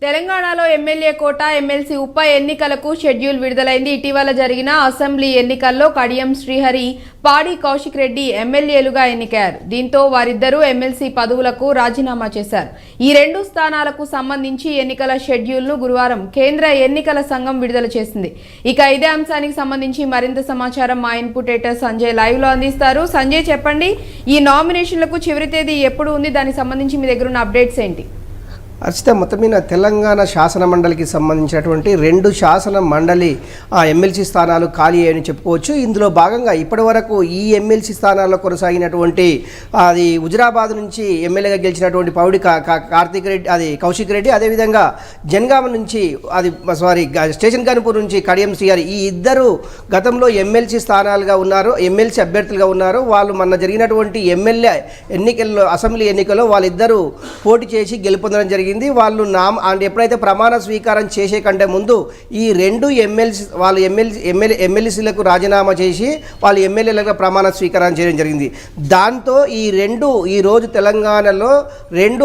తెలంగాణలో ఎమ్మెల్యే కోట ఎమ్మెల్సీ ఉప ఎన్నికలకు షెడ్యూల్ విడుదలైంది. ఇటీవల జరిగిన అసెంబ్లీ ఎన్నికల్లో కడియం శ్రీహరి, పాడి కౌశిక్ రెడ్డి ఎమ్మెల్యేలుగా ఎన్నికయ్యారు. దీంతో వారిద్దరూ ఎమ్మెల్సీ పదవులకు రాజీనామా చేశారు. ఈ రెండు స్థానాలకు సంబంధించి ఎన్నికల షెడ్యూల్ను గురువారం కేంద్ర ఎన్నికల సంఘం విడుదల చేసింది. ఇక ఇదే అంశానికి సంబంధించి మరింత సమాచారం మా ఇన్పుట్ ఎడిటర్ సంజయ్ లైవ్ లో అందిస్తారు. సంజయ్, చెప్పండి, ఈ నామినేషన్లకు చివరి తేదీ ఎప్పుడు ఉంది? దానికి సంబంధించి మీ దగ్గర ఉన్న అప్డేట్స్ ఏంటి? అర్చిత, మొత్తం మీద తెలంగాణ శాసన మండలికి సంబంధించినటువంటి రెండు శాసన మండలి ఎమ్మెల్సీ స్థానాలు ఖాళీ అయ్యని చెప్పుకోవచ్చు. ఇందులో భాగంగా ఇప్పటి వరకు ఈ ఎమ్మెల్సీ స్థానాల్లో కొనసాగినటువంటి అది హుజురాబాద్ నుంచి ఎమ్మెల్యేగా గెలిచినటువంటి పౌడి కార్తీక్ రెడ్డి, అది కౌశిక్ రెడ్డి, అదేవిధంగా జనగామ నుంచి స్టేషన్ గన్పూర్ నుంచి కడియం శ్రీహరి, ఈ ఇద్దరు గతంలో ఎమ్మెల్సీ స్థానాలుగా ఉన్నారు, ఎమ్మెల్సీ అభ్యర్థులుగా ఉన్నారు. వాళ్ళు మొన్న జరిగినటువంటి ఎమ్మెల్యే ఎన్నికల్లో, అసెంబ్లీ ఎన్నికల్లో వాళ్ళిద్దరూ పోటీ చేసి గెలుపొందడం జరిగింది. వాళ్ళు ఎప్పుడైతే ప్రమాణ స్వీకారం చేసే కంటే ముందు ఈ రెండు ఎమ్మెల్సీలకు రాజీనామా చేసి వాళ్ళు ఎమ్మెల్యేలుగా ప్రమాణ స్వీకారం చేయడం జరిగింది. దాంతో ఈ రోజు తెలంగాణలో రెండు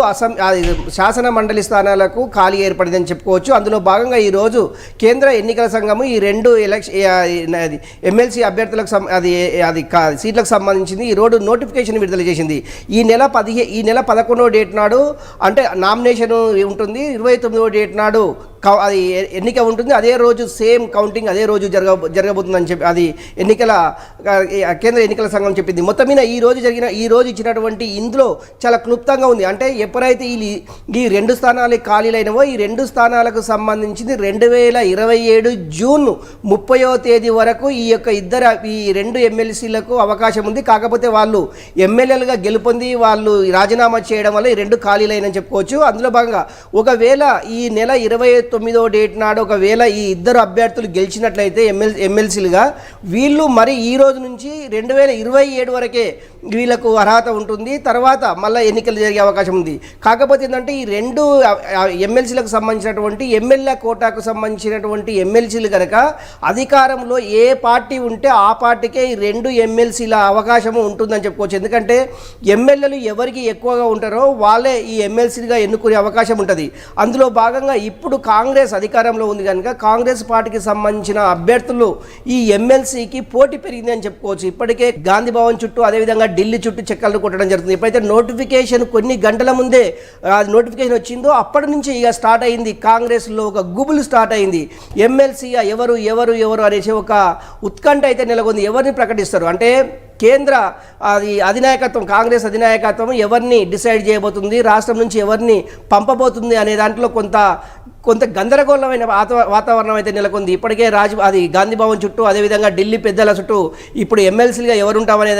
శాసన మండలి స్థానాలకు ఖాళీ ఏర్పడిందని చెప్పుకోవచ్చు. అందులో భాగంగా ఈరోజు కేంద్ర ఎన్నికల సంఘము ఈ రెండు ఎమ్మెల్సీ అభ్యర్థులకు సీట్లకు సంబంధించింది ఈరోజు నోటిఫికేషన్ విడుదల చేసింది. ఈ నెల 11వ డేట్ నాడు, అంటే నామినేషన్ ఉంటుంది, 29వ డేట్ నాడు అది ఎన్నిక ఉంటుంది. అదే రోజు సేమ్ కౌంటింగ్ అదే రోజు జరగబోతుందని చెప్పి అది కేంద్ర ఎన్నికల సంఘం చెప్పింది. మొత్తం మీద ఈ రోజు ఇచ్చినటువంటి ఇందులో చాలా క్లుప్తంగా ఉంది. అంటే ఎప్పుడైతే ఈ రెండు స్థానాలు ఖాళీలైనవో ఈ రెండు స్థానాలకు సంబంధించింది 2027 జూన్ 30వ తేదీ వరకు ఈ రెండు ఎమ్మెల్సీలకు అవకాశం ఉంది. కాకపోతే వాళ్ళు ఎమ్మెల్యేలుగా గెలుపొంది వాళ్ళు రాజీనామా చేయడం వల్ల ఈ రెండు ఖాళీలైనని చెప్పుకోవచ్చు. అందులో భాగంగా ఒకవేళ ఈ నెల 29వ డేట్ నాడు ఒకవేళ ఈ ఇద్దరు అభ్యర్థులు గెలిచినట్లయితే ఎమ్మెల్సీలుగా, వీళ్ళు మరి ఈ రోజు నుంచి 2027 వరకే వీళ్ళకు అర్హత ఉంటుంది. తర్వాత మళ్ళీ ఎన్నికలు జరిగే అవకాశం ఉంది. కాకపోతే ఏంటంటే ఈ రెండు ఎమ్మెల్సీలకు సంబంధించినటువంటి ఎమ్మెల్యే కోటాకు సంబంధించినటువంటి ఎమ్మెల్సీలు కనుక అధికారంలో ఏ పార్టీ ఉంటే ఆ పార్టీకే ఈ రెండు ఎమ్మెల్సీల అవకాశము ఉంటుందని చెప్పుకోవచ్చు. ఎందుకంటే ఎమ్మెల్యేలు ఎవరికి ఎక్కువగా ఉంటారో వాళ్ళే ఈ ఎమ్మెల్సీలుగా ఎన్నుకునే అవకాశం ఉంటుంది. అందులో భాగంగా ఇప్పుడు కాంగ్రెస్ అధికారంలో ఉంది కనుక కాంగ్రెస్ పార్టీకి సంబంధించిన అభ్యర్థులు ఈ ఎమ్మెల్సీకి పోటీ పెరిగింది అని చెప్పుకోవచ్చు. ఇప్పటికే గాంధీ భవన్ చుట్టూ, అదేవిధంగా ఢిల్లీ చుట్టూ చక్కర్లు కొట్టడం జరుగుతుంది. ఎప్పుడైతే నోటిఫికేషన్ కొన్ని గంటల ముందే నోటిఫికేషన్ వచ్చిందో అప్పటి నుంచి ఇక స్టార్ట్ అయింది, కాంగ్రెస్లో ఒక గుబులు స్టార్ట్ అయింది. ఎమ్మెల్సీ ఎవరు ఎవరు ఎవరు అనేసి ఒక ఉత్కంఠ అయితే నెలకొంది. ఎవరిని ప్రకటిస్తారు అంటే కేంద్ర అధినాయకత్వం, కాంగ్రెస్ అధినాయకత్వం ఎవరిని డిసైడ్ చేయబోతుంది, రాష్ట్రం నుంచి ఎవరిని పంపబోతుంది అనే దాంట్లో కొంత గందరగోళమైన వాతావరణం అయితే నెలకొంది. ఇప్పటికే గాంధీ భవన్ చుట్టూ, అదేవిధంగా ఢిల్లీ పెద్దల చుట్టూ ఇప్పుడు ఎమ్మెల్సీలుగా ఎవరుంటామనే